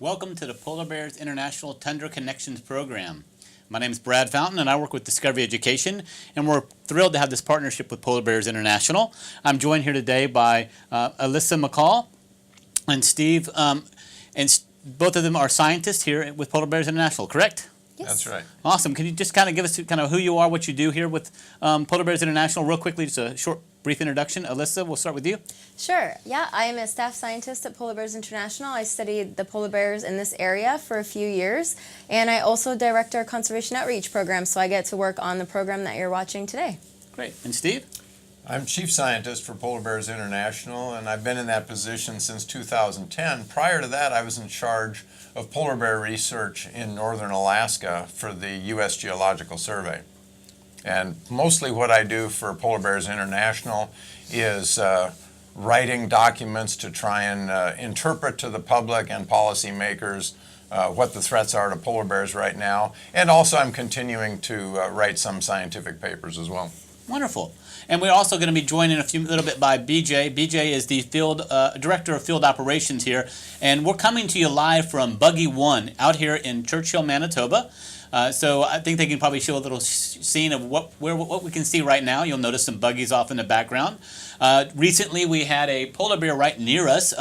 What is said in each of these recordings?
Welcome to the Polar Bears International Tundra Connections program. My name is Brad Fountain and I work with Discovery Education, and we're thrilled to have this partnership with Polar Bears International. I'm joined here today by Alyssa McCall and Steve, both of them are scientists here with Polar Bears International, correct? Yes. That's right. Awesome. Can you just kind of give us kind of who you are, what you do here with Polar Bears International real quickly, just a short, brief introduction. Alyssa, we'll start with you. Sure. Yeah, I am a staff scientist at Polar Bears International. I studied the polar bears in this area for a few years, and I also direct our conservation outreach program, so I get to work on the program that you're watching today. Great. And Steve? I'm chief scientist for Polar Bears International, and I've been in that position since 2010. Prior to that, I was in charge of polar bear research in northern Alaska for the U.S. Geological Survey. And mostly what I do for Polar Bears International is writing documents to try and interpret to the public and policymakers what the threats are to polar bears right now. And also I'm continuing to write some scientific papers as well. Wonderful. And we're also going to be joined in a little bit by BJ. BJ is the director of field operations here, and we're coming to you live from Buggy 1 out here in Churchill, Manitoba. So I think they can probably show a little scene of what we can see right now. You'll notice some buggies off in the background. Recently, we had a polar bear right near us.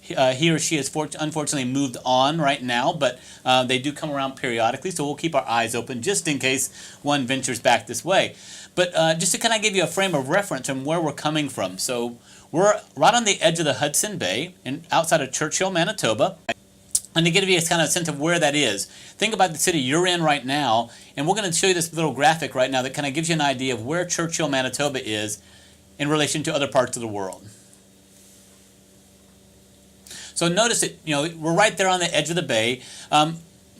He or she has unfortunately moved on right now, but they do come around periodically, so we'll keep our eyes open just in case one ventures back this way. But just to kind of give you a frame of reference on where we're coming from. So we're right on the edge of the Hudson Bay and outside of Churchill, Manitoba. And to give you a kind of sense of where that is, think about the city you're in right now, and we're going to show you this little graphic right now that kind of gives you an idea of where Churchill, Manitoba is in relation to other parts of the world. So notice that, we're right there on the edge of the bay.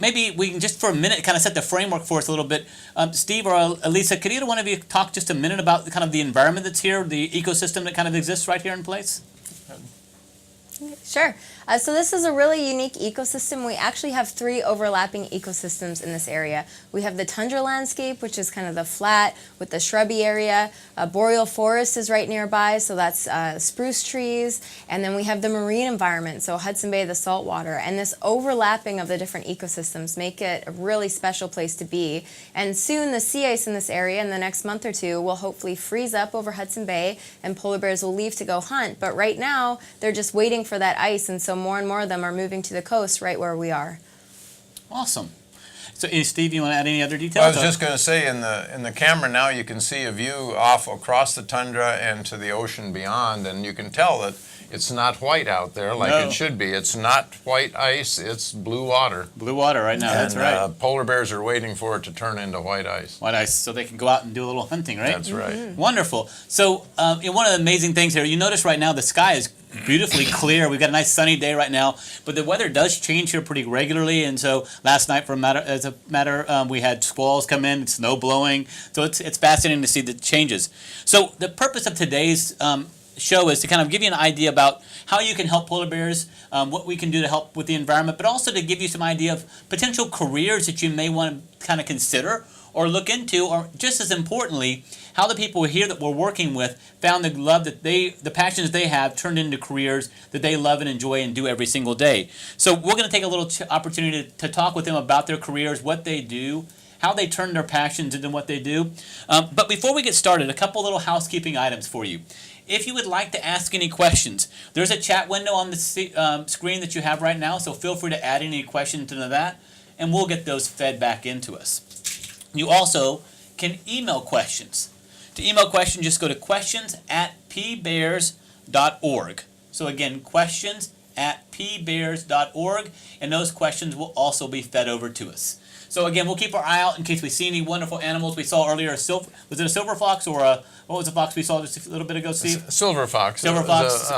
Maybe we can just for a minute kind of set the framework for us a little bit. Steve or Elisa, could either one of you talk just a minute about kind of the environment that's here, the ecosystem that kind of exists right here in place? Sure. So this is a really unique ecosystem. We actually have three overlapping ecosystems in this area. We have the tundra landscape, which is kind of the flat with the shrubby area. Boreal forest is right nearby, so that's spruce trees. And then we have the marine environment, so Hudson Bay, the saltwater. And this overlapping of the different ecosystems make it a really special place to be. And soon the sea ice in this area in the next month or two will hopefully freeze up over Hudson Bay, and polar bears will leave to go hunt. But right now, they're just waiting for that ice, and so more and more of them are moving to the coast right where we are. Awesome. So, Steve, you want to add any other details? Well, I was just going to say, in the camera now you can see a view off across the tundra and to the ocean beyond, and you can tell that it's not white out there like it should be. It's not white ice, it's blue water. Blue water right now, that's right. Polar bears are waiting for it to turn into white ice. White ice, so they can go out and do a little hunting, right? That's right. Wonderful. So one of the amazing things here, you notice right now the sky is beautifully clear. We've got a nice sunny day right now, but the weather does change here pretty regularly. And so last night, we had squalls come in, snow blowing. So it's fascinating to see the changes. So the purpose of today's show is to kind of give you an idea about how you can help polar bears, what we can do to help with the environment, but also to give you some idea of potential careers that you may want to kind of consider or look into, or just as importantly, how the people here that we're working with found the love that the passions they have turned into careers that they love and enjoy and do every single day. So we're going to take a little opportunity to talk with them about their careers, what they do, how they turn their passions into what they do. But before we get started, a couple little housekeeping items for you. If you would like to ask any questions, there's a chat window on the screen that you have right now, so feel free to add any questions into that, and we'll get those fed back into us. You also can email questions. To email questions, just go to questions@pbears.org. So again, questions@pbears.org, and those questions will also be fed over to us. So again, we'll keep our eye out in case we see any wonderful animals. We saw earlier was it a silver fox or what was the fox we saw just a little bit ago, Steve? Silver fox. Silver fox.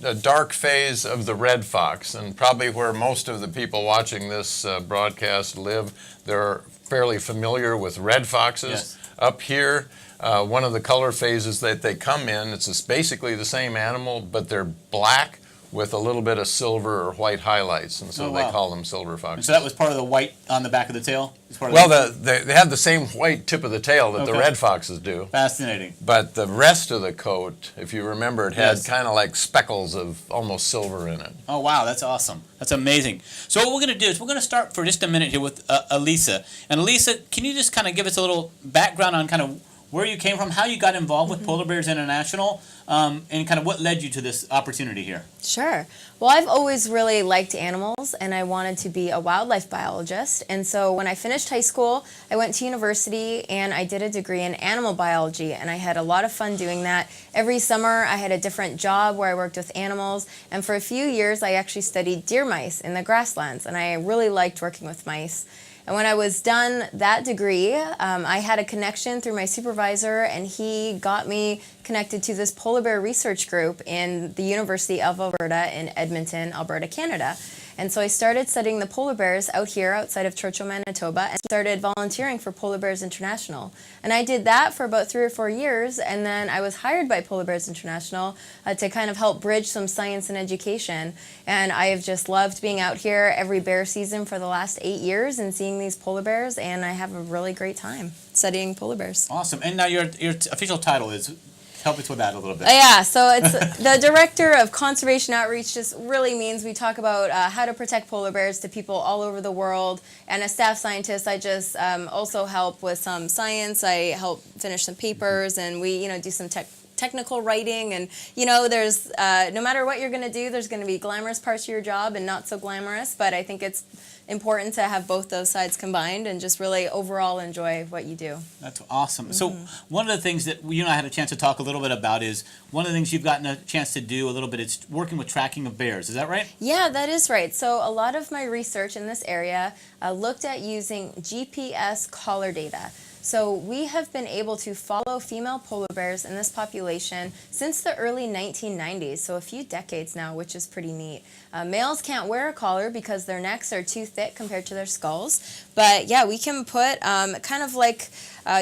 A dark phase of the red fox, and probably where most of the people watching this broadcast live, they're fairly familiar with red foxes. Yes. Up here, one of the color phases that they come in, it's basically the same animal, but they're black with a little bit of silver or white highlights, and so Oh, they wow. call them silver And foxes. so that was part of the white on the back of the tail? It's part of Well, they have the same white tip of the tail that the Okay. red foxes do, Fascinating. but the rest of the coat, if you remember, it had Yes. kind of like speckles of almost silver in it. Oh, wow, that's awesome. That's amazing. So what we're going to do is we're going to start for just a minute here with Elisa. And Elisa, can you just kind of give us a little background on kind of where you came from, how you got involved with Polar Bears International, and kind of what led you to this opportunity here? Sure. Well, I've always really liked animals, and I wanted to be a wildlife biologist. And so when I finished high school, I went to university and I did a degree in animal biology, and I had a lot of fun doing that. Every summer, I had a different job where I worked with animals, and for a few years, I actually studied deer mice in the grasslands, and I really liked working with mice. And when I was done that degree, I had a connection through my supervisor, and he got me connected to this polar bear research group in the University of Alberta in Edmonton, Alberta, Canada. And so I started studying the polar bears out here outside of Churchill, Manitoba, and started volunteering for Polar Bears International. And I did that for about 3 or 4 years, and then I was hired by Polar Bears International to kind of help bridge some science and education. And I have just loved being out here every bear season for the last 8 years and seeing these polar bears, and I have a really great time studying polar bears. Awesome. And now your official title is, help us with that a little bit. Yeah, so it's the Director of Conservation Outreach. Just really means we talk about how to protect polar bears to people all over the world. And as staff scientist, I just also help with some science. I help finish some papers, and we do some technical writing. And there's no matter what you're going to do, there's going to be glamorous parts of your job and not so glamorous. But I think it's important to have both those sides combined and just really overall enjoy what you do. That's awesome. So one of the things that you and I had a chance to talk a little bit about is one of the things you've gotten a chance to do a little bit is working with tracking of bears. Is that right? Yeah, that is right. So a lot of my research in this area looked at using GPS collar data. So we have been able to follow female polar bears in this population since the early 1990s, so a few decades now, which is pretty neat. Males can't wear a collar because their necks are too thick compared to their skulls. But yeah, we can put kind of like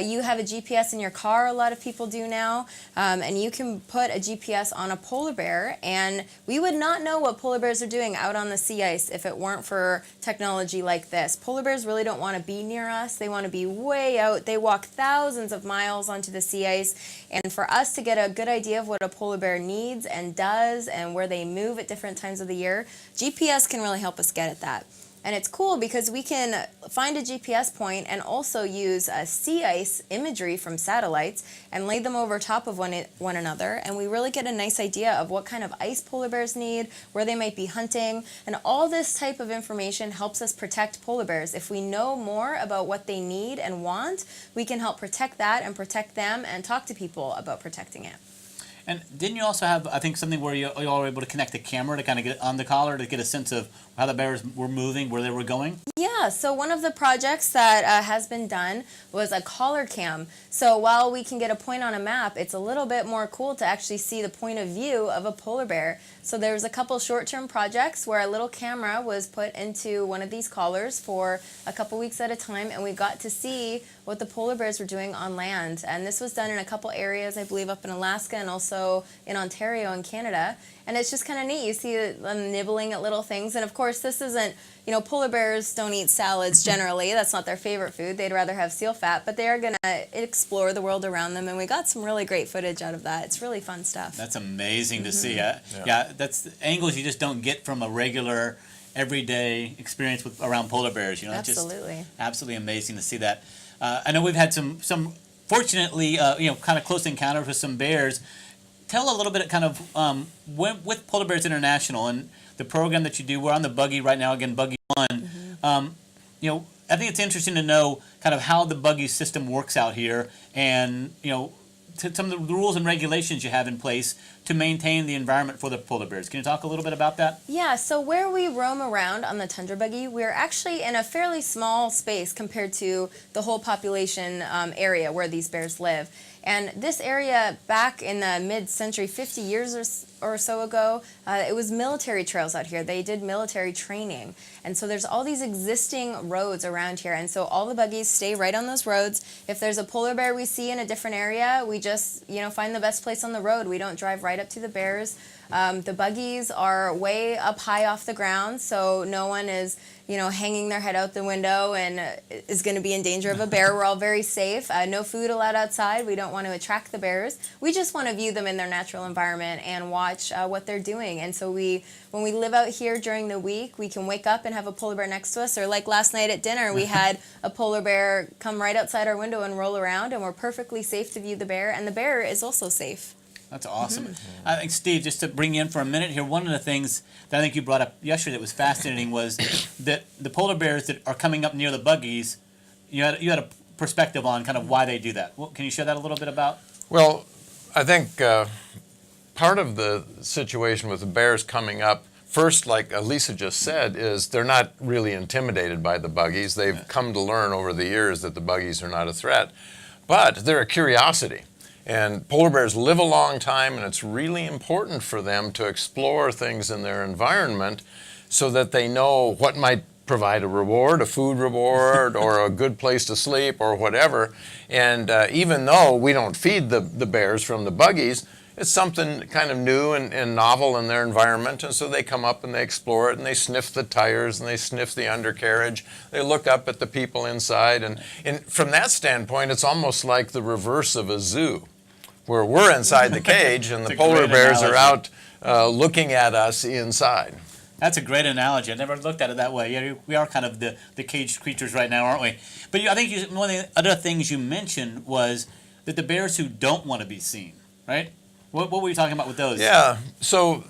you have a GPS in your car, a lot of people do now, and you can put a GPS on a polar bear, and we would not know what polar bears are doing out on the sea ice if it weren't for technology like this. Polar bears really don't want to be near us. They want to be way out. They walk thousands of miles onto the sea ice, and for us to get a good idea of what a polar bear needs and does and where they move at different times of the year, GPS can really help us get at that. And it's cool because we can find a GPS point and also use sea ice imagery from satellites and lay them over top of one another. And we really get a nice idea of what kind of ice polar bears need, where they might be hunting. And all this type of information helps us protect polar bears. If we know more about what they need and want, we can help protect that and protect them and talk to people about protecting it. And didn't you also have, I think, something where you all were able to connect the camera to kind of get on the collar to get a sense of how the bears were moving, where they were going? Yeah, so one of the projects that has been done was a collar cam. So while we can get a point on a map, it's a little bit more cool to actually see the point of view of a polar bear. So there's a couple short-term projects where a little camera was put into one of these collars for a couple weeks at a time, and we got to see what the polar bears were doing on land. And this was done in a couple areas, I believe, up in Alaska and also in Ontario in Canada. And it's just kind of neat. You see them nibbling at little things. And of course, this isn't, polar bears don't eat salads generally. That's not their favorite food. They'd rather have seal fat. But they are going to explore the world around them. And we got some really great footage out of that. It's really fun stuff. That's amazing to see. Yeah, that's angles you just don't get from a regular, everyday experience around polar bears. Absolutely. Just absolutely amazing to see that. I know we've had some fortunately, kind of close encounters with some bears. Tell a little bit kind of with Polar Bears International and the program that you do. We're on the buggy right now, again, Buggy 1. I think it's interesting to know kind of how the buggy system works out here and, some of the rules and regulations you have in place to maintain the environment for the polar bears. Can you talk a little bit about that? Yeah, so where we roam around on the Tundra buggy, we're actually in a fairly small space compared to the whole population area where these bears live. And this area, back in the mid-century, 50 years or so ago, it was military trails out here. They did military training. And so there's all these existing roads around here. And so all the buggies stay right on those roads. If there's a polar bear we see in a different area, we just, find the best place on the road. We don't drive right up to the bears. The buggies are way up high off the ground, so no one is, hanging their head out the window and is going to be in danger of a bear. We're all very safe. No food allowed outside. We don't want to attract the bears. We just want to view them in their natural environment and watch what they're doing. And so when we live out here during the week, we can wake up and have a polar bear next to us. Or like last night at dinner, we had a polar bear come right outside our window and roll around, and we're perfectly safe to view the bear. And the bear is also safe. That's awesome. I think, Steve, just to bring you in for a minute here, one of the things that I think you brought up yesterday that was fascinating was that the polar bears that are coming up near the buggies, you had a perspective on kind of why they do that. Can you share that a little bit about? Well, I think part of the situation with the bears coming up, first, like Elisa just said, is they're not really intimidated by the buggies. They've come to learn over the years that the buggies are not a threat, but they're a curiosity. And polar bears live a long time, and it's really important for them to explore things in their environment so that they know what might provide a reward, a food reward, or a good place to sleep, or whatever. And even though we don't feed the bears from the buggies, it's something kind of new and novel in their environment, and so they come up and they explore it, and they sniff the tires, and they sniff the undercarriage. They look up at the people inside, and from that standpoint, it's almost like the reverse of a zoo, where we're inside the cage and the polar bears are out looking at us inside. That's a great analogy. I never looked at it that way. Yeah, we are kind of the caged creatures right now, aren't we? But I think one of the other things you mentioned was that the bears who don't want to be seen, right? What were you talking about with those? Yeah, so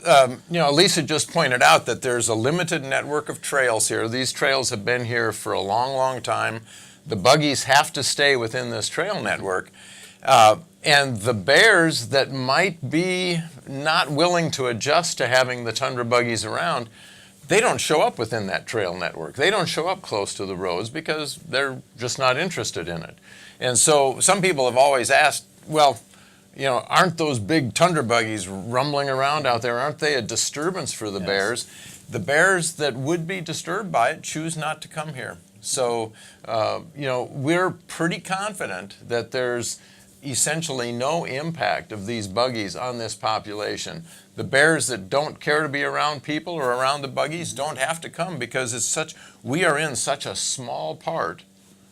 Elisa just pointed out that there's a limited network of trails here. These trails have been here for a long, long time. The buggies have to stay within this trail network. And the bears that might be not willing to adjust to having the tundra buggies around, they don't show up within that trail network. They don't show up close to the roads because they're just not interested in it. And so some people have always asked, well, aren't those big tundra buggies rumbling around out there? Aren't they a disturbance for the bears? The bears that would be disturbed by it choose not to come here. So, we're pretty confident that there's essentially no impact of these buggies on this population. The bears that don't care to be around people or around the buggies don't have to come because we are in such a small part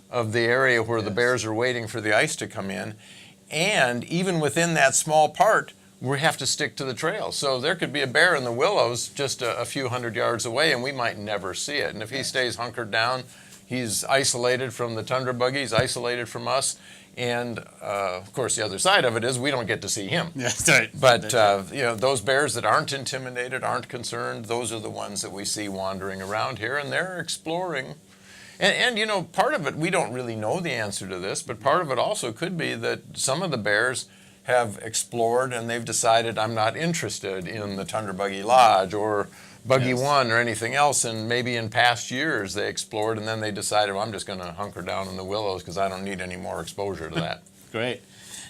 of the area where the bears are waiting for the ice to come in. And even within that small part, we have to stick to the trail. So there could be a bear in the willows just a few hundred yards away, and we might never see it. And if he stays hunkered down, he's isolated from the tundra buggies, isolated from us. And, of course, the other side of it is we don't get to see him. That's right. But, those bears that aren't intimidated, aren't concerned, those are the ones that we see wandering around here, and they're exploring. And part of it, we don't really know the answer to this, but part of it also could be that some of the bears have explored and they've decided, I'm not interested in the Tundra Buggy Lodge or Buggy One or anything else, and maybe in past years they explored and then they decided, well, I'm just going to hunker down in the willows because I don't need any more exposure to that. Great.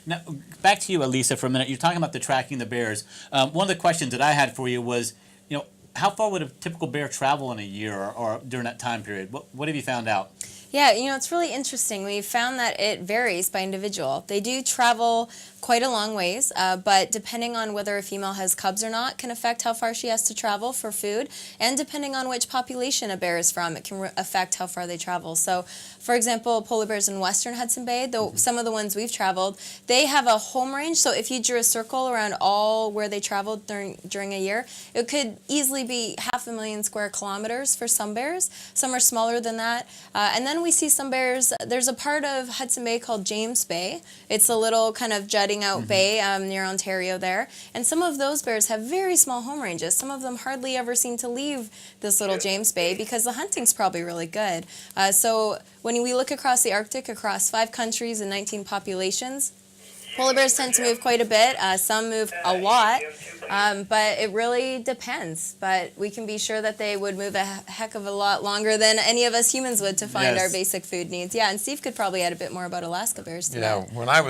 Now, back to you, Elisa, for a minute. You're talking about the tracking the bears. One of the questions that I had for you was, how far would a typical bear travel in a year or during that time period? What have you found out? Yeah, it's really interesting. We've found that it varies by individual. They do travel quite a long ways, but depending on whether a female has cubs or not can affect how far she has to travel for food, and depending on which population a bear is from, it can affect how far they travel. So, for example, polar bears in western Hudson Bay, some of the ones we've traveled, they have a home range. So if you drew a circle around all where they traveled during a year, it could easily be 500,000 square kilometers for some bears. Some are smaller than that. And then we see some bears, there's a part of Hudson Bay called James Bay. It's a little kind of jutting out bay near Ontario there. And some of those bears have very small home ranges. Some of them hardly ever seem to leave this little James Bay because the hunting's probably really good. So when we look across the Arctic, across 5 countries and 19 populations, polar bears tend to move quite a bit. Some move a lot, but it really depends. But we can be sure that they would move a heck of a lot longer than any of us humans would to find our basic food needs. Yeah, and Steve could probably add a bit more about Alaska bears to that. When I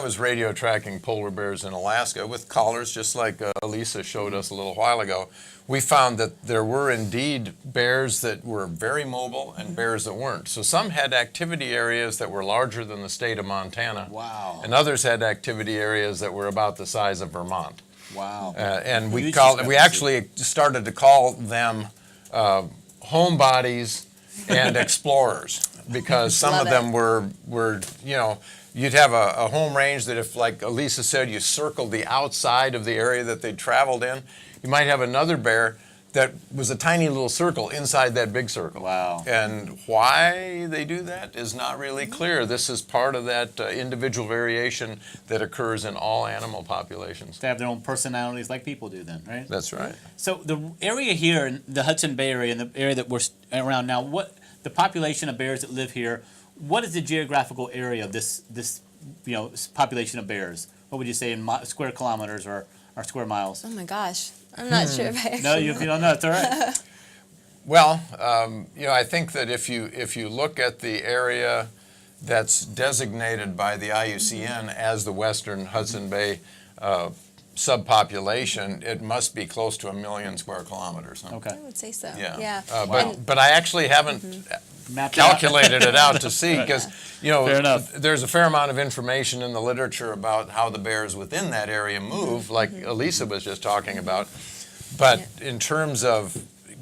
was radio tracking polar bears in Alaska with collars, just like Elisa showed us a little while ago, we found that there were indeed bears that were very mobile and bears that weren't. So some had activity areas that were larger than the state of Montana. Wow. And others had activity areas that were about the size of Vermont. Wow. And Huge we discrepancy. actually started to call them homebodies and explorers, because some Love of them were you'd have a home range that, if, like Elisa said, you circled the outside of the area that they traveled in, you might have another bear that was a tiny little circle inside that big circle. Wow. And why they do that is not really clear. This is part of that individual variation that occurs in all animal populations. They have their own personalities like people do then, right? That's right. So the area here in the Hudson Bay area and the area that we're around now, what the population of bears that live here, what is the geographical area of this population of bears? What would you say in square kilometers or square miles? Oh my gosh, I'm not sure if I actually No, if you don't know, it's all right. Well, I think that if you look at the area that's designated by the IUCN as the Western Hudson Bay subpopulation, it must be close to 1 million square kilometers. Huh? Okay. I would say so. Yeah. Wow. But I actually haven't Mapped it out. calculated it out to see, because Fair enough. there's a fair amount of information in the literature about how the bears within that area move, like Elisa was just talking about. But in terms of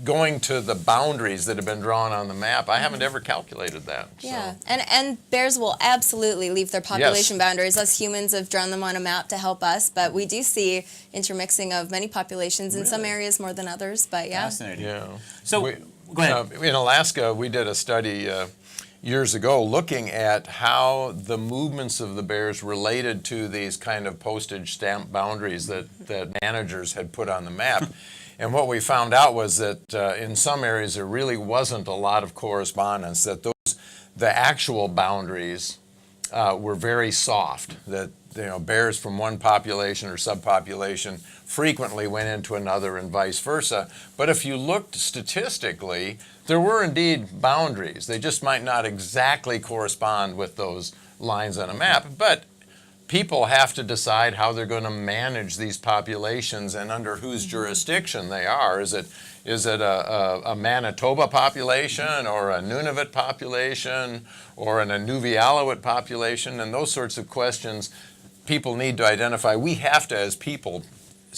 going to the boundaries that have been drawn on the map, I haven't ever calculated that. Yeah, So. and bears will absolutely leave their population boundaries. Us humans have drawn them on a map to help us, but we do see intermixing of many populations in some areas more than others. But yeah, Fascinating. Yeah. So, go ahead. In Alaska, we did a study years ago looking at how the movements of the bears related to these kind of postage stamp boundaries that managers had put on the map. And what we found out was that in some areas there really wasn't a lot of correspondence, that the actual boundaries were very soft, that bears from one population or subpopulation frequently went into another and vice versa. But if you looked statistically, there were indeed boundaries. They just might not exactly correspond with those lines on a map. But people have to decide how they're going to manage these populations and under whose jurisdiction they are. Is it a Manitoba population or a Nunavut population or an Inuvialuit population? And those sorts of questions people need to identify. We have to, as people,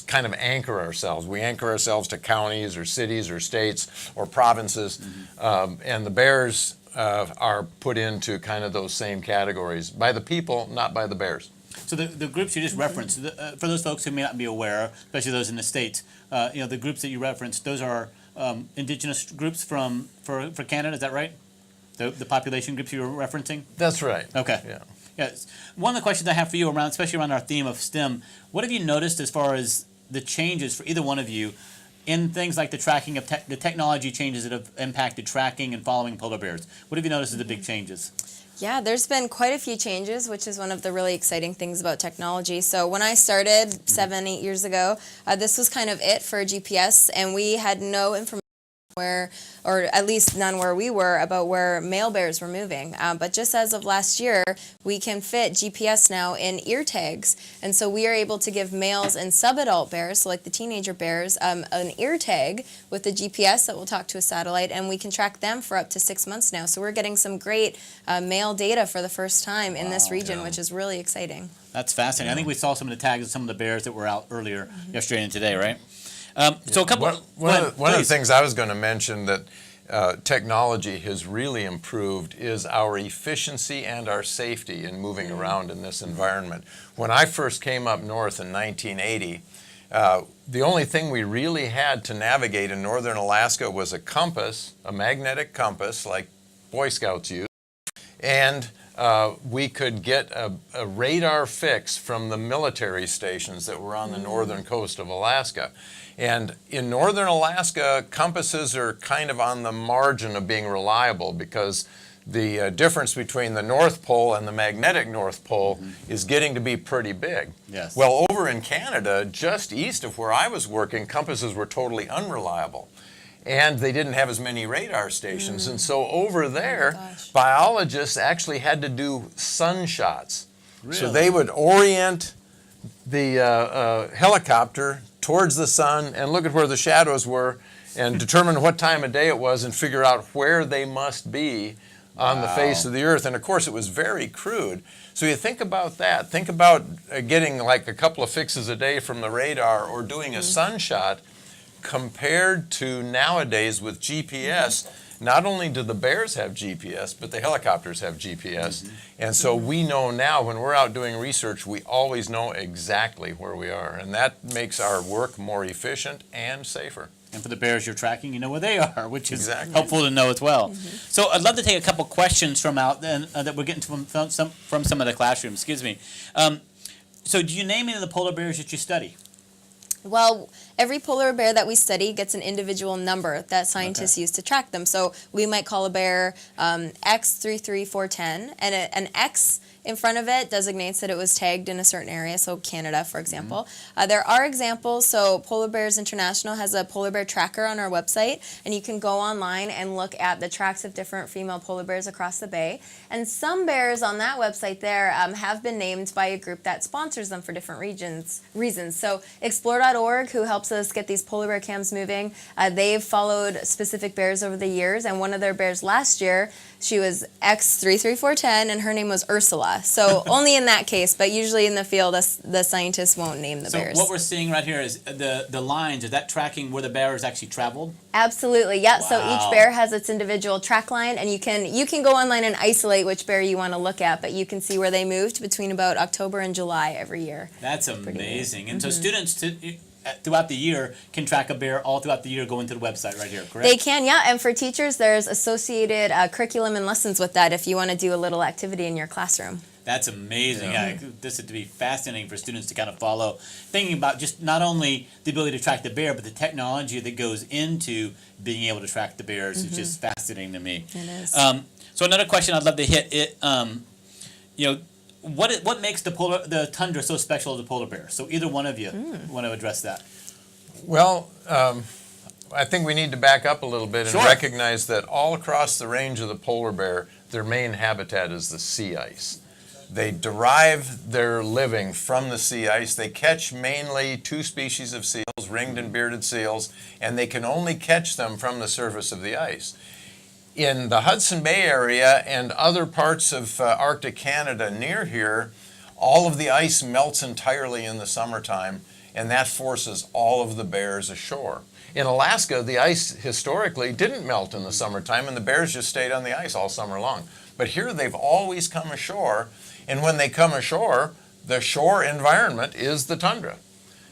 kind of anchor ourselves. We anchor ourselves to counties or cities or states or provinces, and the bears are put into kind of those same categories by the people, not by the bears. So the groups you just referenced, for those folks who may not be aware, especially those in the States, the groups that you referenced, those are indigenous groups for Canada, is that right? The population groups you were referencing? That's right. Okay. Yeah. Yes. One of the questions I have for you especially around our theme of STEM, what have you noticed as far as the changes for either one of you in things like the tracking of the technology changes that have impacted tracking and following polar bears? What have you noticed as the big changes? Yeah, there's been quite a few changes, which is one of the really exciting things about technology. So when I started 7-8 years ago, this was kind of it for GPS, and we had no information where, or at least none where we were, about where male bears were moving. But just as of last year, we can fit GPS now in ear tags. And so we are able to give males and sub-adult bears, so like the teenager bears, an ear tag with the GPS that will talk to a satellite, and we can track them for up to 6 months now. So we're getting some great male data for the first time in this region, which is really exciting. That's fascinating. I think we saw some of the tags of some of the bears that were out earlier yesterday and today, right? So a couple. One of the things I was going to mention that technology has really improved is our efficiency and our safety in moving around in this environment. When I first came up north in 1980, the only thing we really had to navigate in northern Alaska was a compass, a magnetic compass like Boy Scouts use, and we could get a radar fix from the military stations that were on the northern coast of Alaska. And in northern Alaska, compasses are kind of on the margin of being reliable because the difference between the North Pole and the magnetic North Pole is getting to be pretty big. Yes. Well, over in Canada, just east of where I was working, compasses were totally unreliable. And they didn't have as many radar stations. And so over there, biologists actually had to do sun shots. Really? So they would orient the helicopter towards the sun and look at where the shadows were and determine what time of day it was and figure out where they must be on the face of the earth. And of course, it was very crude. So you think about that. Think about getting like a couple of fixes a day from the radar or doing a sunshot compared to nowadays with GPS. Not only do the bears have GPS, but the helicopters have GPS. And so we know now when we're out doing research, we always know exactly where we are. And that makes our work more efficient and safer. And for the bears you're tracking, you know where they are, which is Exactly. helpful to know as well. So I'd love to take a couple questions from out that we're getting from some of the classrooms. Excuse me. So do you name any of the polar bears that you study? Well, every polar bear that we study gets an individual number that scientists use to track them. So we might call a bear X33410, and an X in front of it designates that it was tagged in a certain area, so Canada, for example. There are examples, so Polar Bears International has a polar bear tracker on our website, and you can go online and look at the tracks of different female polar bears across the bay. And some bears on that website there have been named by a group that sponsors them for different reasons. So Explore.org, who helps us get these polar bear cams moving, they've followed specific bears over the years, and one of their bears last year, she was X33410, and her name was Ursula. So only in that case, but usually in the field, the scientists won't name the bears. So what we're seeing right here is the lines. Is that tracking where the bears actually traveled? Absolutely, yeah. Wow. So each bear has its individual track line, and you can go online and isolate which bear you want to look at, but you can see where they moved between about October and July every year. That's amazing. And so students throughout the year can track a bear all throughout the year going to the website right here, correct? They can, yeah. And for teachers, there's associated curriculum and lessons with that if you want to do a little activity in your classroom. That's amazing. Yeah, this is to be fascinating for students to kind of follow, thinking about just not only the ability to track the bear, but the technology that goes into being able to track the bears is just fascinating to me. It is. So another question I'd love to hit it. What makes the tundra so special to the polar bear? So either one of you want to address that. Well, I think we need to back up a little bit and Sure. recognize that all across the range of the polar bear, their main habitat is the sea ice. They derive their living from the sea ice. They catch mainly two species of seals, ringed and bearded seals, and they can only catch them from the surface of the ice. In the Hudson Bay area and other parts of Arctic Canada near here, all of the ice melts entirely in the summertime, and that forces all of the bears ashore. In Alaska, the ice historically didn't melt in the summertime, and the bears just stayed on the ice all summer long. But here they've always come ashore, and when they come ashore, the shore environment is the tundra.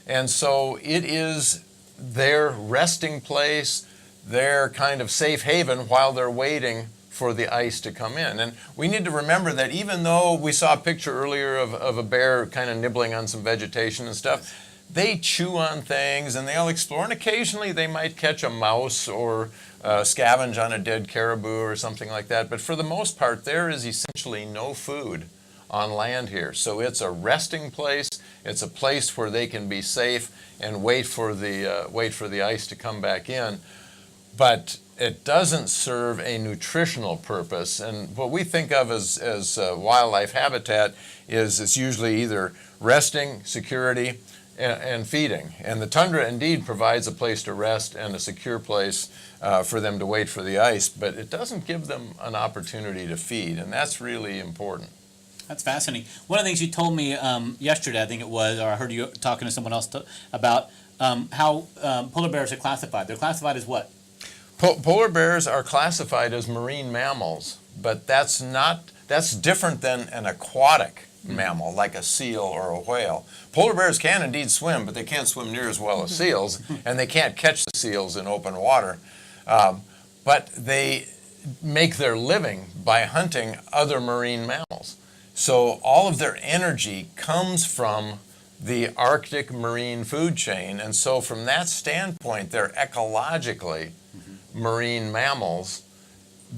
And so it is their resting place, their kind of safe haven while they're waiting for the ice to come in. And we need to remember that even though we saw a picture earlier of a bear kind of nibbling on some vegetation and stuff, they chew on things and they'll explore, and occasionally they might catch a mouse or scavenge on a dead caribou or something like that. But for the most part, there is essentially no food on land here. So it's a resting place. It's a place where they can be safe and wait for the ice to come back in. But it doesn't serve a nutritional purpose. And what we think of as wildlife habitat is it's usually either resting, security, and feeding. And the tundra indeed provides a place to rest and a secure place for them to wait for the ice, but it doesn't give them an opportunity to feed, and that's really important. That's fascinating. One of the things you told me yesterday, I think it was, or I heard you talking to someone else about how polar bears are classified. They're classified as what? Polar bears are classified as marine mammals, but that's different than an aquatic mammal like a seal or a whale. Polar bears can indeed swim, but they can't swim near as well as seals, and they can't catch the seals in open water. But they make their living by hunting other marine mammals. So all of their energy comes from the Arctic marine food chain, and so from that standpoint, they're ecologically marine mammals,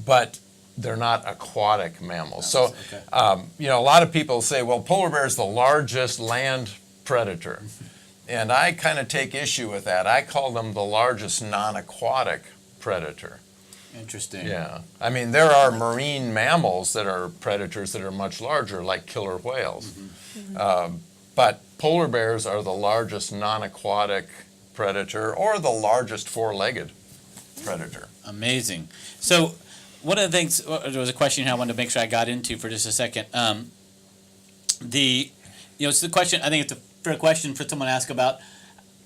but they're not aquatic mammals. So, a lot of people say, well, polar bear is the largest land predator. And I kind of take issue with that. I call them the largest non-aquatic predator. Interesting. Yeah. I mean, there are marine mammals that are predators that are much larger, like killer whales. But polar bears are the largest non-aquatic predator or the largest four-legged predator. Amazing. So one of the things, there was a question here I wanted to make sure I got into for just a second. It's the question, I think it's a fair question for someone to ask about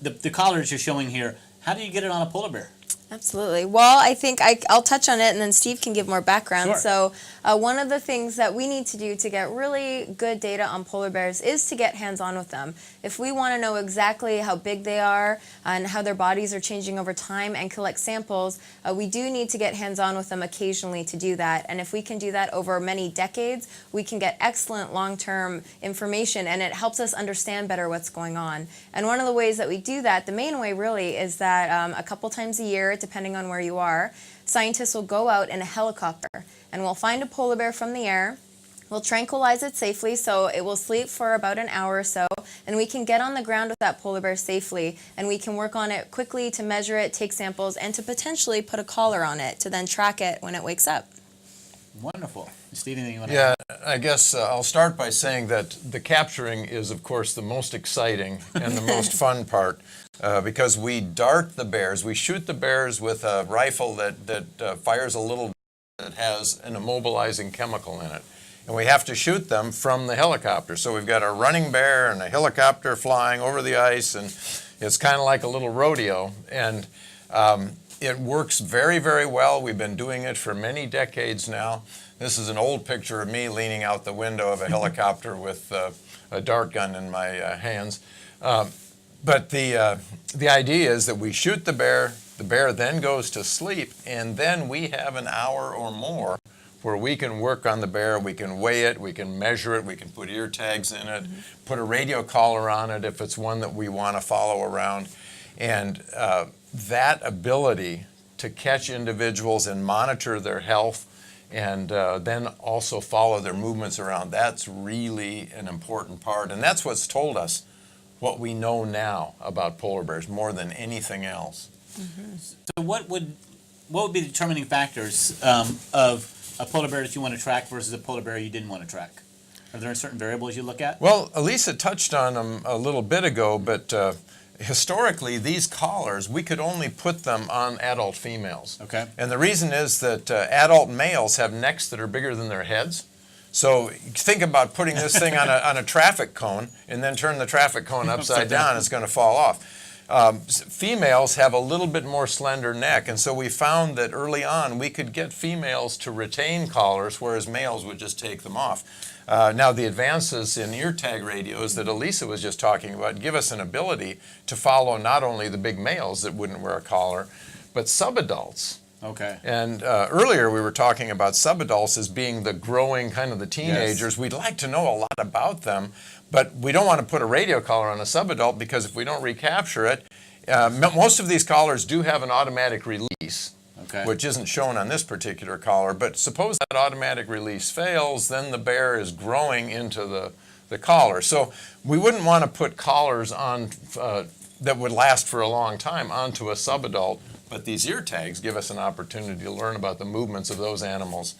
the collars you're showing here. How do you get it on a polar bear? Absolutely. Well, I think I'll touch on it, and then Steve can give more background. Sure. So one of the things that we need to do to get really good data on polar bears is to get hands-on with them. If we want to know exactly how big they are and how their bodies are changing over time and collect samples, we do need to get hands-on with them occasionally to do that. And if we can do that over many decades, we can get excellent long-term information, and it helps us understand better what's going on. And one of the ways that we do that, the main way really, is that a couple times a year, depending on where you are, scientists will go out in a helicopter and we'll find a polar bear from the air. We'll tranquilize it safely, so it will sleep for about an hour or so, and we can get on the ground with that polar bear safely, and we can work on it quickly to measure it, take samples, and to potentially put a collar on it to then track it when it wakes up. Wonderful. Steve, anything you want to Yeah, add? I guess I'll start by saying that the capturing is, of course, the most exciting and the most fun part because we dart the bears. We shoot the bears with a rifle that fires a little that has an immobilizing chemical in it. And we have to shoot them from the helicopter. So we've got a running bear and a helicopter flying over the ice, and it's kind of like a little rodeo. And it works very, very well. We've been doing it for many decades now. This is an old picture of me leaning out the window of a helicopter with a dart gun in my hands. But the idea is that we shoot the bear then goes to sleep, and then we have an hour or more where we can work on the bear, we can weigh it, we can measure it, we can put ear tags in it, put a radio collar on it if it's one that we want to follow around. And that ability to catch individuals and monitor their health and then also follow their movements around, that's really an important part. And that's what's told us what we know now about polar bears more than anything else. So what would be the determining factors of a polar bear that you want to track versus a polar bear you didn't want to track? Are there certain variables you look at? Well, Elisa touched on them a little bit ago, but historically, these collars, we could only put them on adult females. Okay. And the reason is that adult males have necks that are bigger than their heads. So think about putting this thing on a traffic cone and then turn the traffic cone upside down, it's going to fall off. Females have a little bit more slender neck, and so we found that early on we could get females to retain collars, whereas males would just take them off. Now the advances in ear tag radios that Elisa was just talking about give us an ability to follow not only the big males that wouldn't wear a collar, but subadults. Okay. And earlier we were talking about subadults as being the growing kind of the teenagers. Yes. We'd like to know a lot about them, but we don't want to put a radio collar on a subadult because if we don't recapture it, most of these collars do have an automatic release, Okay. which isn't shown on this particular collar. But suppose that automatic release fails, then the bear is growing into the collar. So we wouldn't want to put collars on that would last for a long time onto a subadult. But these ear tags give us an opportunity to learn about the movements of those animals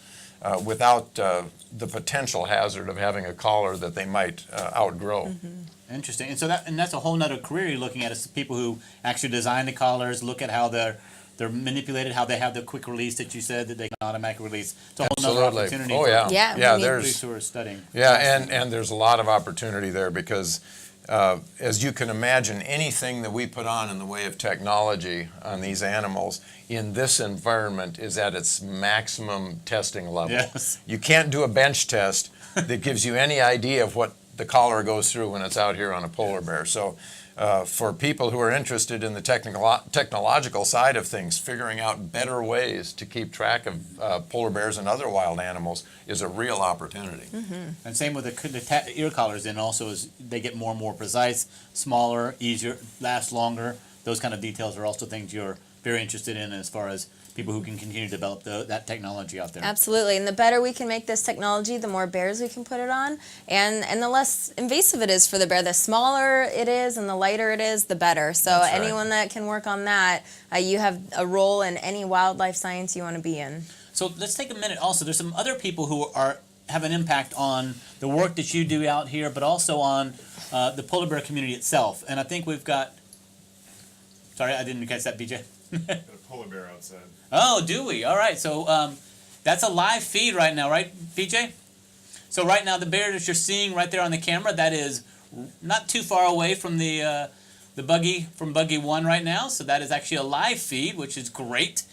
without the potential hazard of having a collar that they might outgrow. Interesting. And so that's a whole nother career you're looking at, is people who actually design the collars, look at how they're manipulated, how they have the quick release that you said that they can automatically release. It's a whole nother Absolutely. opportunity. Oh for yeah. Yeah, we need police who are studying. Yeah, and there's a lot of opportunity there because as you can imagine, anything that we put on in the way of technology on these animals in this environment is at its maximum testing level. Yes. You can't do a bench test that gives you any idea of what the collar goes through when it's out here on a polar bear. So for people who are interested in the technological side of things, figuring out better ways to keep track of polar bears and other wild animals is a real opportunity. And same with the ear collars, then also, as they get more and more precise, smaller, easier, last longer. Those kind of details are also things you're very interested in as far as people who can continue to develop that technology out there. Absolutely, and the better we can make this technology, the more bears we can put it on, and the less invasive it is for the bear. The smaller it is and the lighter it is, the better. So That's right. anyone that can work on that, you have a role in any wildlife science you want to be in. So let's take a minute also. There's some other people who have an impact on the work that you do out here, but also on the polar bear community itself. And I think we've got, sorry, I didn't catch that, BJ. Got a polar bear outside. Oh, do we? All right. So That's a live feed right now, right, PJ? So right now, the bear that you're seeing right there on the camera, that is not too far away from the buggy, from buggy 1 right now. So that is actually a live feed, which is great.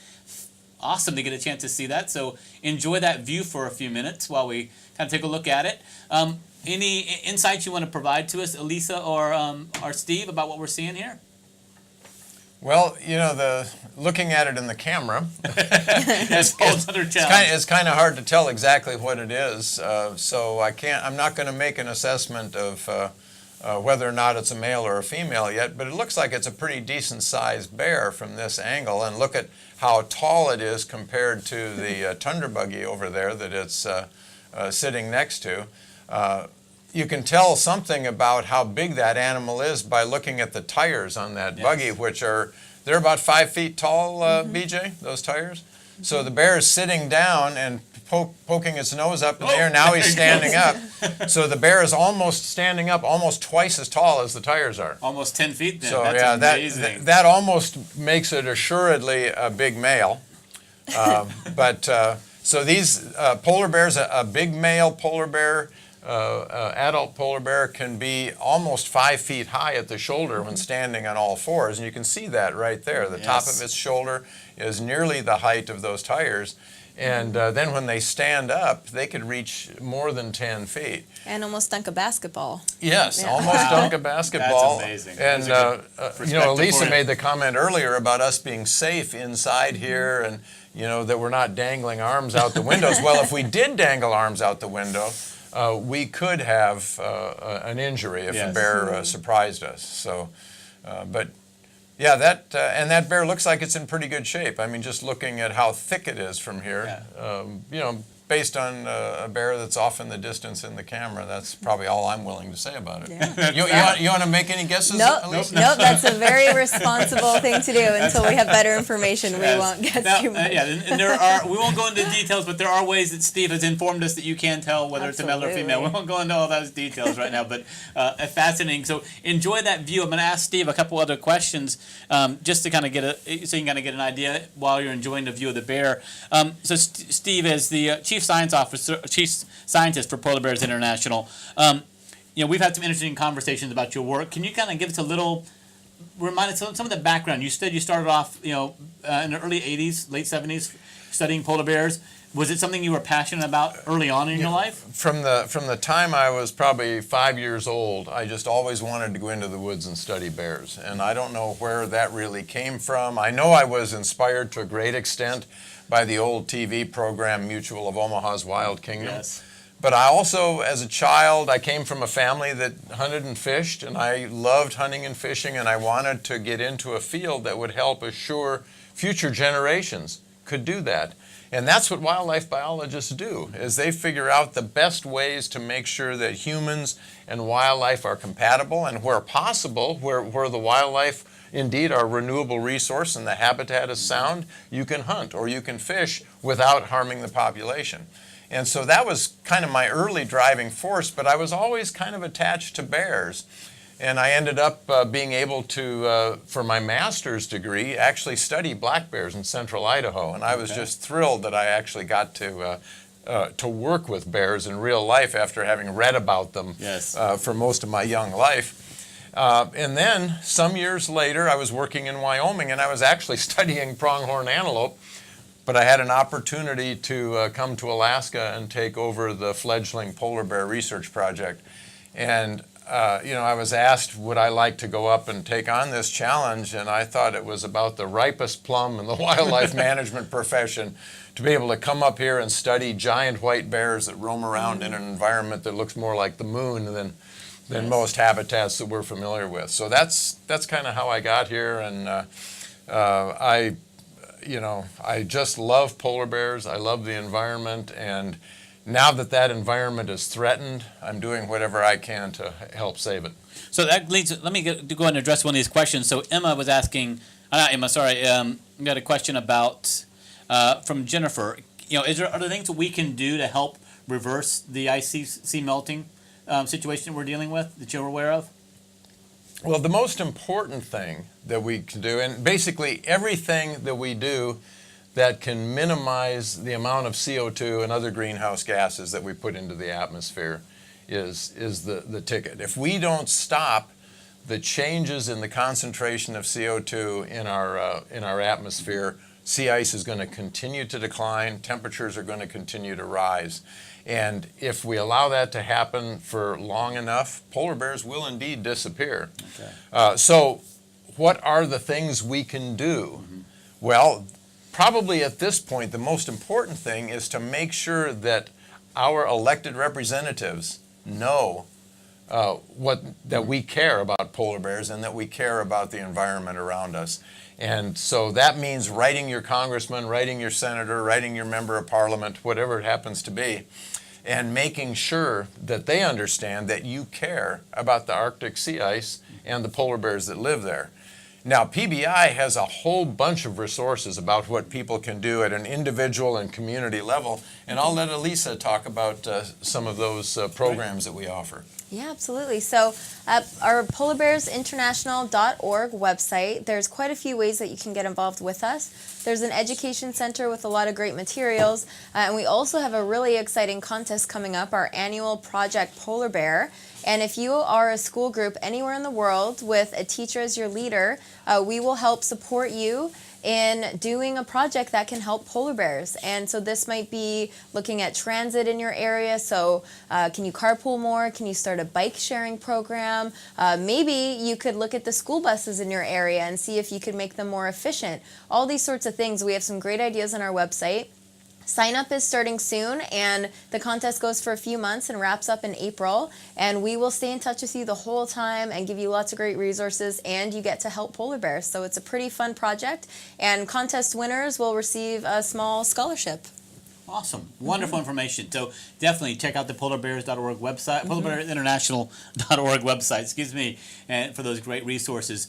Awesome to get a chance to see that. So enjoy that view for a few minutes while we kind of take a look at it. Any insights you want to provide to us, Elisa or Steve, about what we're seeing here? Well, you know, looking at it in the camera, it's kind of hard to tell exactly what it is. So I'm not going to make an assessment of whether or not it's a male or a female yet, but it looks like it's a pretty decent sized bear from this angle. And look at how tall it is compared to the Tundra buggy over there that it's sitting next to. You can tell something about how big that animal is by looking at the tires on that buggy, which they're about 5 feet tall, BJ, those tires. So the bear is sitting down and poking its nose up in the air. Now he's standing up. So the bear is almost standing up, almost twice as tall as the tires are. Almost 10 feet then. So That's amazing. that almost makes it assuredly a big male. So these polar bears, a big male polar bear, adult polar bear can be almost 5 feet high at the shoulder when standing on all fours, and you can see that right there. The top of its shoulder is nearly the height of those tires, and then when they stand up, they could reach more than 10 feet. And almost dunk a basketball. Yes, almost dunk a basketball. That's amazing. And you know, Elisa made the comment earlier about us being safe inside here, and you know that we're not dangling arms out the windows. Well, if we did dangle arms out the window, we could have an injury if a bear surprised us. So, but yeah, that bear looks like it's in pretty good shape. I mean, just looking at how thick it is from here, you know, based on a bear that's off in the distance in the camera, that's probably all I'm willing to say about it. Yeah. You want to make any guesses? Nope, that's a very responsible thing to do. Until we have better information, we won't guess too much. And we won't go into details, but there are ways that Steve has informed us that you can tell whether it's a male or female. We won't go into all those details right now, but fascinating. So enjoy that view. I'm going to ask Steve a couple other questions just to kind of so you can kind of get an idea while you're enjoying the view of the bear. So Steve is the Chief Scientist for Polar Bears International. You know, we've had some interesting conversations about your work. Can you kind of give us a little, remind us of some of the background? You said you started off, you know, in the early 80s, late 70s, studying polar bears. Was it something you were passionate about early on in your life? From the time I was probably 5 years old, I just always wanted to go into the woods and study bears. And I don't know where that really came from. I know I was inspired to a great extent by the old TV program Mutual of Omaha's Wild Kingdom. Yes. But I also, as a child, I came from a family that hunted and fished, and I loved hunting and fishing, and I wanted to get into a field that would help assure future generations could do that. And that's what wildlife biologists do, is they figure out the best ways to make sure that humans and wildlife are compatible, and where possible, where the wildlife indeed are a renewable resource and the habitat is sound, you can hunt or you can fish without harming the population. And so that was kind of my early driving force, but I was always kind of attached to bears. And I ended up being able to, for my master's degree, actually study black bears in central Idaho. And I was just thrilled that I actually got to work with bears in real life after having read about them for most of my young life. And then some years later, I was working in Wyoming, and I was actually studying pronghorn antelope. But I had an opportunity to come to Alaska and take over the fledgling polar bear research project. And you know, I was asked, would I like to go up and take on this challenge? And I thought it was about the ripest plum in the wildlife management profession to be able to come up here and study giant white bears that roam around in an environment that looks more like the moon than most habitats that we're familiar with. So that's kind of how I got here, and I just love polar bears. I love the environment, and now that environment is threatened, I'm doing whatever I can to help save it. So that leads. Let me go ahead and address one of these questions. So Emma was asking. Not Emma. Sorry. We got a question about from Jennifer. You know, are there things that we can do to help reverse the ice sea melting situation we're dealing with that you're aware of? Well, the most important thing that we can do, and basically everything that we do that can minimize the amount of CO2 and other greenhouse gases that we put into the atmosphere is the ticket. If we don't stop the changes in the concentration of CO2 in our atmosphere, sea ice is going to continue to decline, temperatures are going to continue to rise. And if we allow that to happen for long enough, polar bears will indeed disappear. Okay. So what are the things we can do? Mm-hmm. Well, probably at this point, the most important thing is to make sure that our elected representatives know that we care about polar bears and that we care about the environment around us. And so that means writing your congressman, writing your senator, writing your member of parliament, whatever it happens to be, and making sure that they understand that you care about the Arctic sea ice and the polar bears that live there. Now, PBI has a whole bunch of resources about what people can do at an individual and community level, and I'll let Elisa talk about some of those programs that we offer. Yeah, absolutely. So at our polarbearsinternational.org website, there's quite a few ways that you can get involved with us. There's an education center with a lot of great materials, and we also have a really exciting contest coming up, our annual Project Polar Bear. And if you are a school group anywhere in the world with a teacher as your leader, we will help support you in doing a project that can help polar bears. And so this might be looking at transit in your area. So can you carpool more? Can you start a bike sharing program? Maybe you could look at the school buses in your area and see if you could make them more efficient. All these sorts of things. We have some great ideas on our website. Sign up is starting soon, and the contest goes for a few months and wraps up in April. And we will stay in touch with you the whole time and give you lots of great resources, and you get to help polar bears. So it's a pretty fun project, and contest winners will receive a small scholarship. Awesome. Wonderful information. So definitely check out the polarbears.org website, polarbearinternational.org website, excuse me, and for those great resources.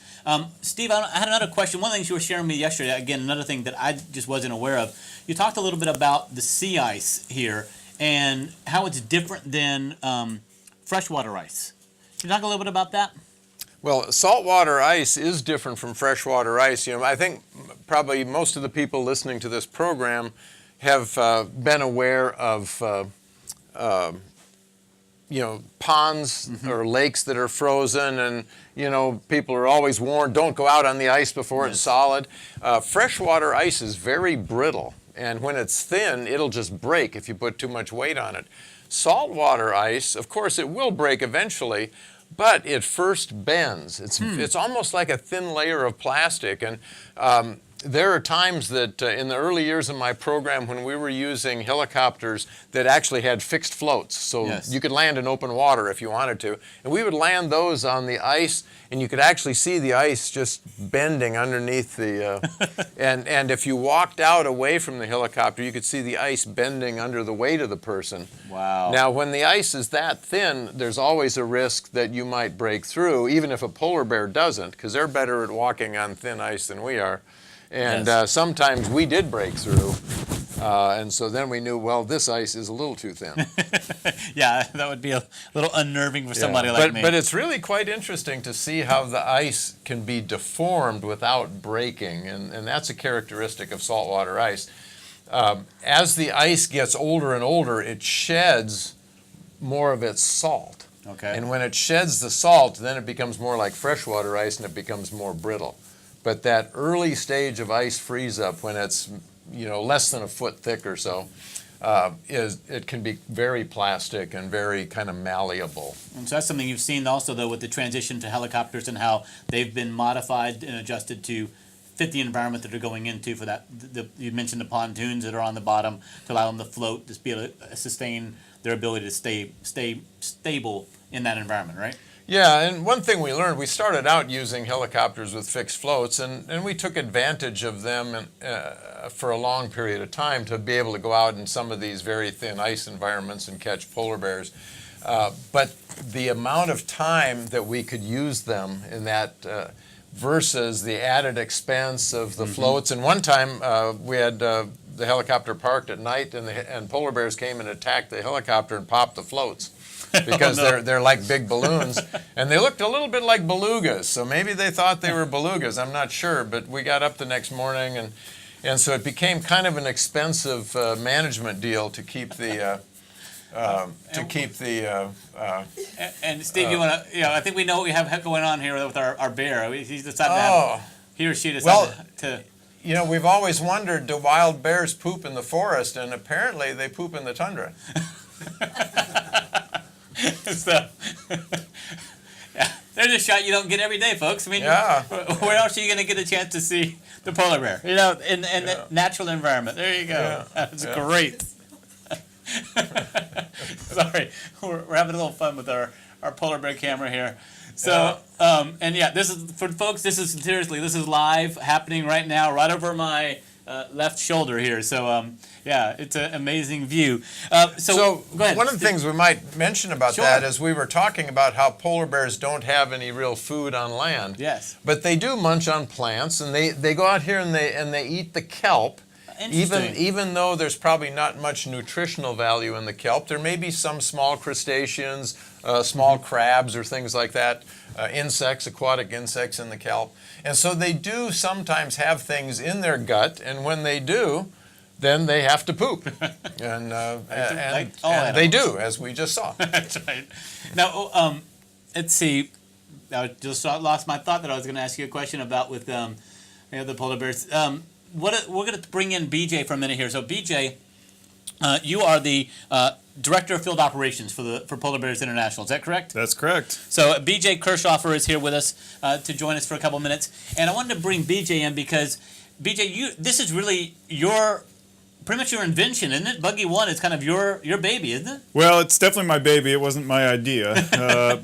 Steve, I had another question. One of the things you were sharing with me yesterday, again, another thing that I just wasn't aware of. You talked a little bit about the sea ice here and how it's different than freshwater ice. Can you talk a little bit about that? Well, saltwater ice is different from freshwater ice. I think probably most of the people listening to this program have been aware of ponds or lakes that are frozen, and people are always warned, don't go out on the ice before it's solid. Freshwater ice is very brittle, and when it's thin, it'll just break if you put too much weight on it. Saltwater ice, of course, it will break eventually, but it first bends. It's almost like a thin layer of plastic, and there are times that in the early years of my program when we were using helicopters that actually had fixed floats, so you could land in open water if you wanted to, and we would land those on the ice, and you could actually see the ice just bending underneath the and if you walked out away from the helicopter, you could see the ice bending under the weight of the person. Wow. Now, when the ice is that thin, there's always a risk that you might break through, even if a polar bear doesn't, because they're better at walking on thin ice than we are. And sometimes we did break through, and so then we knew, well, this ice is a little too thin. Yeah, that would be a little unnerving for somebody like me. But it's really quite interesting to see how the ice can be deformed without breaking, and that's a characteristic of saltwater ice. As the ice gets older and older, it sheds more of its salt. Okay. And when it sheds the salt, then it becomes more like freshwater ice, and it becomes more brittle. But that early stage of ice freeze-up, when it's less than a foot thick or so, it can be very plastic and very kind of malleable. And so that's something you've seen also, though, with the transition to helicopters and how they've been modified and adjusted to fit the environment that they're going into. For that, you mentioned the pontoons that are on the bottom to allow them to float, to be able to sustain their ability to stay stable in that environment, right? Yeah, and one thing we learned, we started out using helicopters with fixed floats, and we took advantage of them for a long period of time to be able to go out in some of these very thin ice environments and catch polar bears. But the amount of time that we could use them in that versus the added expense of the floats. And one time we had the helicopter parked at night, and polar bears came and attacked the helicopter and popped the floats. Because they're like big balloons, and they looked a little bit like belugas, so maybe they thought they were belugas, I'm not sure, but we got up the next morning And so it became kind of an expensive management deal to keep the And Steve, you want to? I think we know what we have going on here with our bear. He's decided to have, he or she decided to. We've always wondered, do wild bears poop in the forest? And apparently they poop in the tundra. So, yeah, there's a shot you don't get every day, folks. I mean, Yeah. where else are you going to get a chance to see the polar bear? In the natural environment. There you go. Yeah. That's great. Sorry, we're having a little fun with our polar bear camera here. So, and yeah, this is for folks. This is live happening right now, right over my left shoulder here. So, yeah, it's an amazing view. So go ahead. One of the things we might mention about Sure. that is we were talking about how polar bears don't have any real food on land. Yes. But they do munch on plants, and they go out here and they eat the kelp. Interesting. Even though there's probably not much nutritional value in the kelp, there may be some small crustaceans, small crabs or things like that, aquatic insects in the kelp. And so they do sometimes have things in their gut, and when they do, then they have to poop. And they do, as we just saw. That's right. Now, let's see. I just lost my thought that I was going to ask you a question about with the polar bears. We're going to bring in BJ for a minute here. So, BJ, you are the Director of Field Operations for Polar Bears International. Is that correct? That's correct. So, BJ Kirschhofer is here with us to join us for a couple minutes. And I wanted to bring BJ in because, BJ, this is really pretty much your invention, isn't it? Buggy One is kind of your baby, isn't it? Well, it's definitely my baby. It wasn't my idea,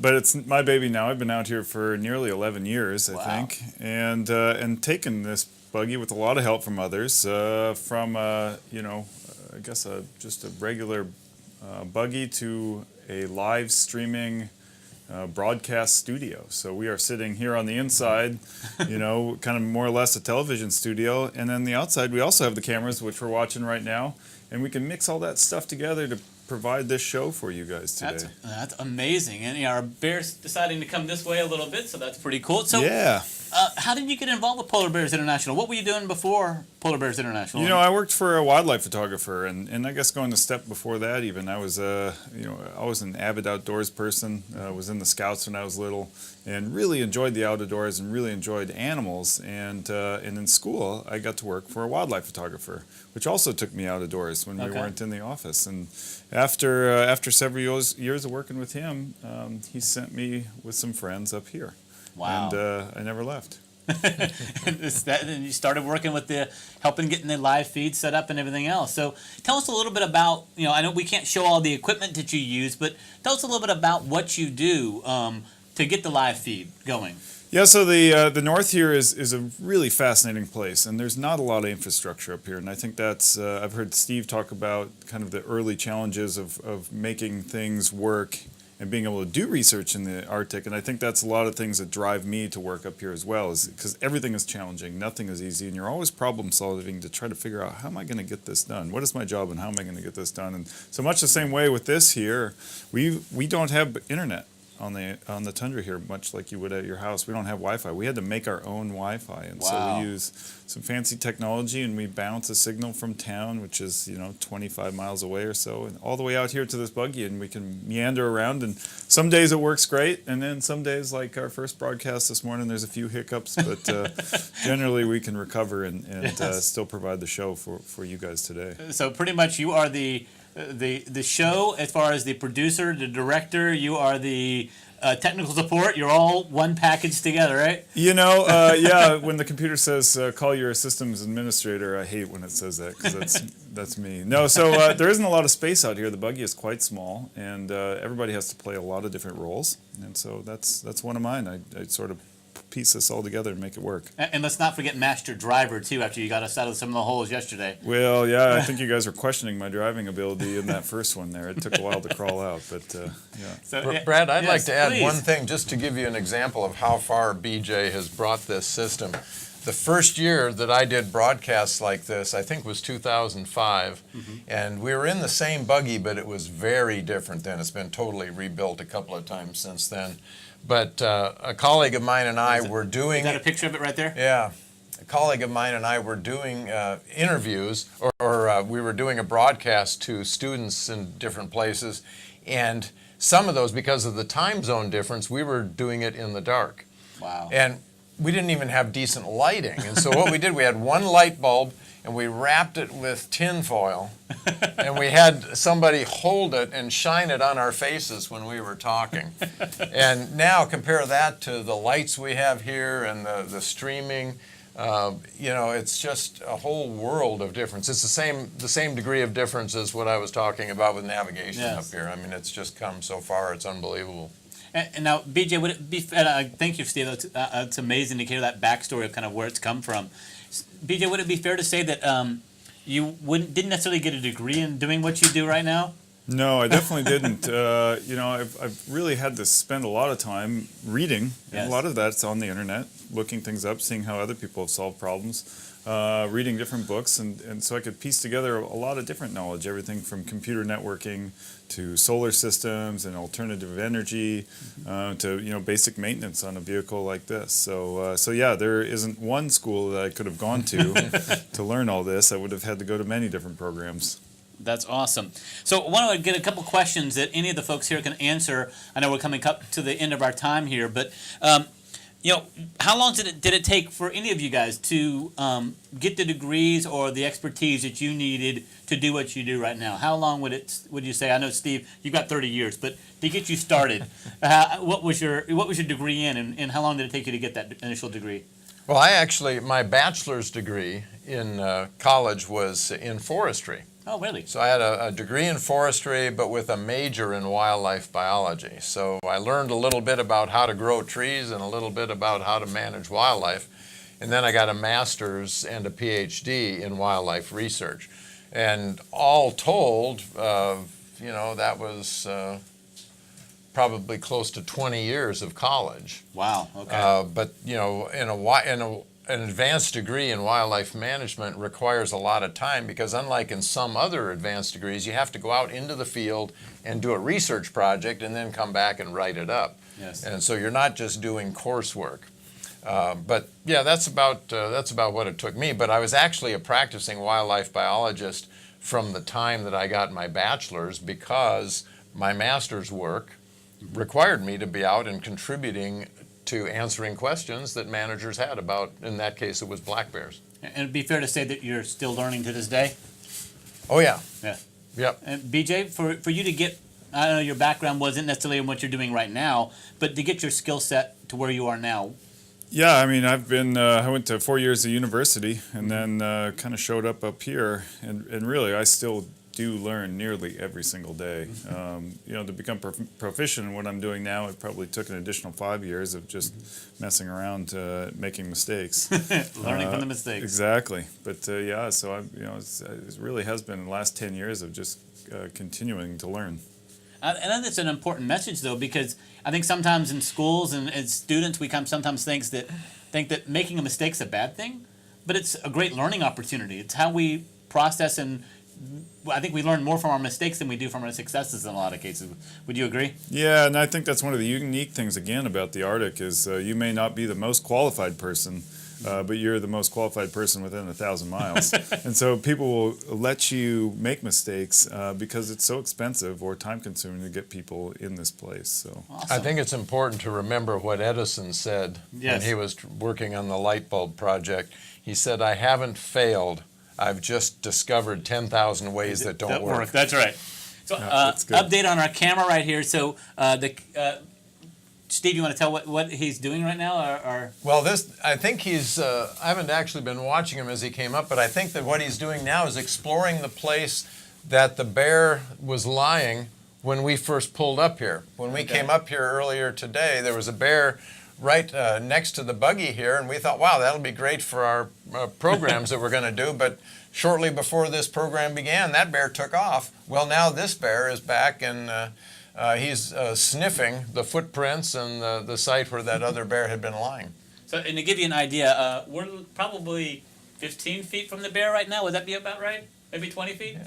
but it's my baby now. I've been out here for nearly 11 years, I think, and taken this buggy with a lot of help from others, from I guess just a regular buggy to a live streaming broadcast studio. So we are sitting here on the inside, kind of more or less a television studio, and then the outside we also have the cameras, which we're watching right now, and we can mix all that stuff together to provide this show for you guys today. That's amazing. And our bear's deciding to come this way a little bit, so that's pretty cool. So, yeah. How did you get involved with Polar Bears International? What were you doing before Polar Bears International? I worked for a wildlife photographer, and I guess going a step before that even, I was always an avid outdoors person. Was in the Scouts when I was little, and really enjoyed the outdoors and really enjoyed animals. And in school, I got to work for a wildlife photographer, which also took me outdoors when we weren't in the office. And after several years of working with him, he sent me with some friends up here. Wow. And I never left. And you started working with helping getting the live feed set up and everything else. So tell us a little bit about, I know we can't show all the equipment that you use, but tell us a little bit about what you do to get the live feed going. Yeah, so the north here is a really fascinating place, and there's not a lot of infrastructure up here, and I think that's, I've heard Steve talk about kind of the early challenges of making things work and being able to do research in the Arctic, and I think that's a lot of things that drive me to work up here as well, is because everything is challenging, nothing is easy, and you're always problem solving to try to figure out, how am I going to get this done? What is my job, and how am I going to get this done? And so much the same way with this here, we don't have internet on the Tundra here, much like you would at your house. We don't have Wi-Fi. We had to make our own Wi-Fi, and so we use some fancy technology, and we bounce a signal from town, which is 25 miles away or so, and all the way out here to this buggy, and we can meander around. And some days it works great, and then some days, like our first broadcast this morning, there's a few hiccups, but generally we can recover and still provide the show for you guys today. So pretty much you are the show as far as the producer, the director. You are the technical support. You're all one package together, right? Yeah. When the computer says call your systems administrator, I hate when it says that, because that's me. No, so there isn't a lot of space out here. The buggy is quite small, and everybody has to play a lot of different roles, and so that's one of mine. I sort of piece this all together and make it work. And let's not forget Master Driver, too, after you got us out of some of the holes yesterday. Well, yeah, I think you guys were questioning my driving ability in that first one there. It took a while to crawl out, but yeah. So, Brad, I'd like to add one thing just to give you an example of how far BJ has brought this system. The first year that I did broadcasts like this, I think, was 2005, and we were in the same buggy, but it was very different then. It's been totally rebuilt a couple of times since then. But a colleague of mine and I were doing... Is that a picture of it right there? Yeah. colleague of mine and I were doing interviews, or we were doing a broadcast to students in different places, and some of those, because of the time zone difference, we were doing it in the dark. Wow. And we didn't even have decent lighting. And so what we did, we had one light bulb, and we wrapped it with tin foil, and we had somebody hold it and shine it on our faces when we were talking. And now compare that to the lights we have here and the streaming. It's just a whole world of difference. It's the same degree of difference as what I was talking about with navigation up here. I mean, it's just come so far, it's unbelievable. And now, BJ, would it be? Thank you, Steve. It's amazing to hear that backstory of kind of where it's come from. BJ, would it be fair to say that you didn't necessarily get a degree in doing what you do right now? No, I definitely didn't. I've really had to spend a lot of time reading, and a lot of that's on the internet, looking things up, seeing how other people have solved problems, reading different books, and so I could piece together a lot of different knowledge, everything from computer networking to solar systems and alternative energy, to basic maintenance on a vehicle like this. So yeah, there isn't one school that I could have gone to learn all this. I would have had to go to many different programs. That's awesome. So I want to get a couple questions that any of the folks here can answer. I know we're coming up to the end of our time here, but how long did it take for any of you guys to get the degrees or the expertise that you needed to do what you do right now? How long would you say? I know, Steve, you've got 30 years, but to get you started, what was your degree in, and how long did it take you to get that initial degree? Well, my bachelor's degree in college was in forestry. Oh, really? So I had a degree in forestry, but with a major in wildlife biology. So I learned a little bit about how to grow trees and a little bit about how to manage wildlife. And then I got a master's and a PhD in wildlife research. And all told, that was probably close to 20 years of college. Wow, okay. But, an advanced degree in wildlife management requires a lot of time because unlike in some other advanced degrees, you have to go out into the field and do a research project and then come back and write it up. Yes. And so you're not just doing coursework. But yeah, that's about what it took me. But I was actually a practicing wildlife biologist from the time that I got my bachelor's because my master's work required me to be out and contributing to answering questions that managers had about, in that case, it was black bears. And it'd be fair to say that you're still learning to this day? Oh, yeah. Yeah. Yep. And BJ, for you to get, I don't know, your background wasn't necessarily in what you're doing right now, but to get your skill set to where you are now. Yeah, I mean, I went to 4 years of university and then kind of showed up here, and really I still do learn nearly every single day. To become proficient in what I'm doing now, it probably took an additional 5 years of just messing around, making mistakes. Learning from the mistakes. Exactly. But so it really has been the last 10 years of just continuing to learn. And that's an important message, though, because I think sometimes in schools and as students, we sometimes think that making a mistake's a bad thing, but it's a great learning opportunity. It's how we process, and I think we learn more from our mistakes than we do from our successes in a lot of cases. Would you agree? Yeah, and I think that's one of the unique things, again, about the Arctic is you may not be the most qualified person, but you're the most qualified person within 1,000 miles. And so people will let you make mistakes because it's so expensive or time-consuming to get people in this place. So Awesome. I think it's important to remember what Edison said when he was working on the light bulb project. He said, "I haven't failed. I've just discovered 10,000 ways that don't work." That's right. So update on our camera right here. So Steve, you want to tell what he's doing right now? Or? Well, I think I haven't actually been watching him as he came up, but I think that what he's doing now is exploring the place that the bear was lying when we first pulled up here. When we came up here earlier today, there was a bear right next to the buggy here, and we thought, wow, that'll be great for our programs that we're going to do. But shortly before this program began, that bear took off. Well, now this bear is back, and he's sniffing the footprints and the site where that other bear had been lying. So, and to give you an idea, we're probably 15 feet from the bear right now. Would that be about right? Maybe 20 feet? Yeah.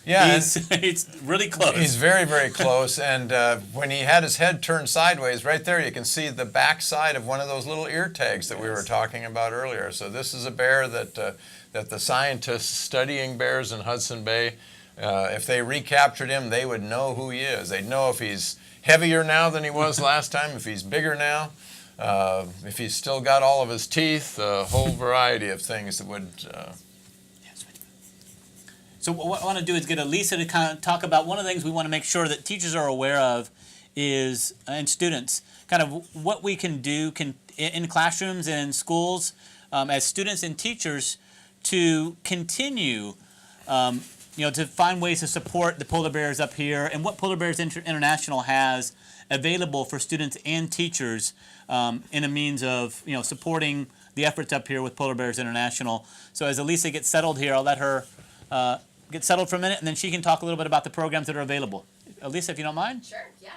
Yeah, he's really close. he's very, very close. And when he had his head turned sideways, right there, you can see the back side of one of those little ear tags that we were talking about earlier. So this is a bear that that the scientists studying bears in Hudson Bay, if they recaptured him, they would know who he is. They'd know if he's heavier now than he was last time, if he's bigger now, if he's still got all of his teeth, a whole variety of things that would. So what I want to do is get Elisa to kind of talk about one of the things we want to make sure that teachers are aware of is, and students, kind of what we can do in classrooms and in schools as students and teachers to continue, to find ways to support the polar bears up here, and what Polar Bears International has available for students and teachers in a means of supporting the efforts up here with Polar Bears International. So as Elisa gets settled here, I'll let her get settled for a minute, and then she can talk a little bit about the programs that are available. Elisa, if you don't mind. Sure, yeah.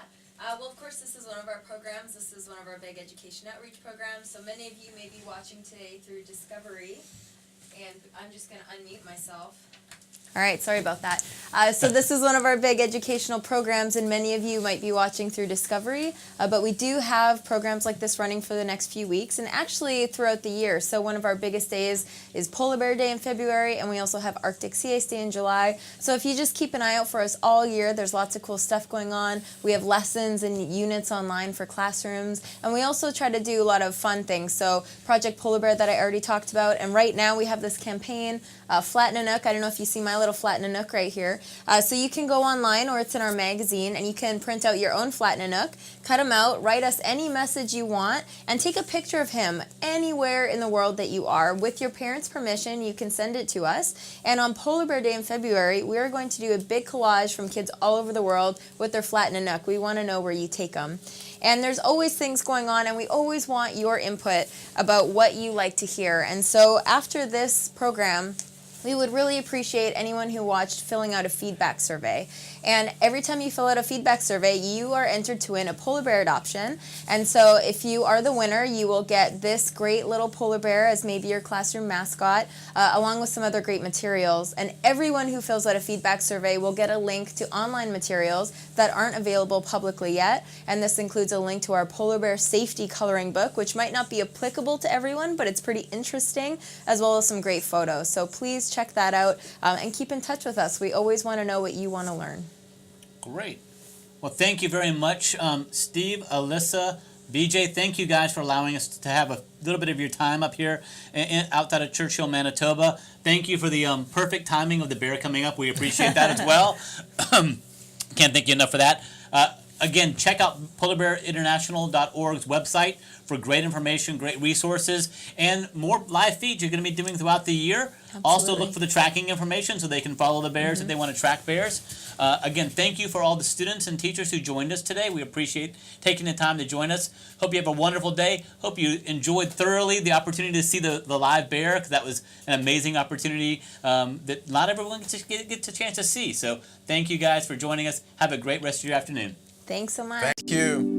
Well, of course, this is one of our programs. This is one of our big education outreach programs. So many of you may be watching today through Discovery, and I'm just going to unmute myself. All right, sorry about that. So this is one of our big educational programs, and many of you might be watching through Discovery, but we do have programs like this running for the next few weeks and actually throughout the year. So one of our biggest days is Polar Bear Day in February, and we also have Arctic Sea Ice Day in July. So if you just keep an eye out for us all year, there's lots of cool stuff going on. We have lessons and units online for classrooms, and we also try to do a lot of fun things. So Project Polar Bear that I already talked about, and right now we have this campaign, Flatten a Nook. I don't know if you see my little Flatten a Nook right here. So you can go online, or it's in our magazine, and you can print out your own Flatten a Nook, cut him out, write us any message you want, and take a picture of him anywhere in the world that you are. With your parents' permission, you can send it to us. And on Polar Bear Day in February, we are going to do a big collage from kids all over the world with their Flatten a Nook. We want to know where you take them. And there's always things going on, and we always want your input about what you like to hear. And so after this program, we would really appreciate anyone who watched filling out a feedback survey. And every time you fill out a feedback survey, you are entered to win a polar bear adoption. And so if you are the winner, you will get this great little polar bear as maybe your classroom mascot, along with some other great materials. And everyone who fills out a feedback survey will get a link to online materials that aren't available publicly yet. And this includes a link to our polar bear safety coloring book, which might not be applicable to everyone, but it's pretty interesting, as well as some great photos. So please check that out and keep in touch with us. We always want to know what you want to learn. Great. Well, thank you very much, Steve, Alyssa, BJ. Thank you guys for allowing us to have a little bit of your time up here outside of Churchill, Manitoba. Thank you for the perfect timing of the bear coming up. We appreciate that as well. Can't thank you enough for that. Again, check out polarbearinternational.org's website for great information, great resources, and more live feeds you're going to be doing throughout the year. Absolutely. Also, look for the tracking information so they can follow the bears if they want to track bears. Again, thank you for all the students and teachers who joined us today. We appreciate taking the time to join us. Hope you have a wonderful day. Hope you enjoyed thoroughly the opportunity to see the live bear, because that was an amazing opportunity that not everyone gets a chance to see. So thank you guys for joining us. Have a great rest of your afternoon. Thanks so much. Thank you.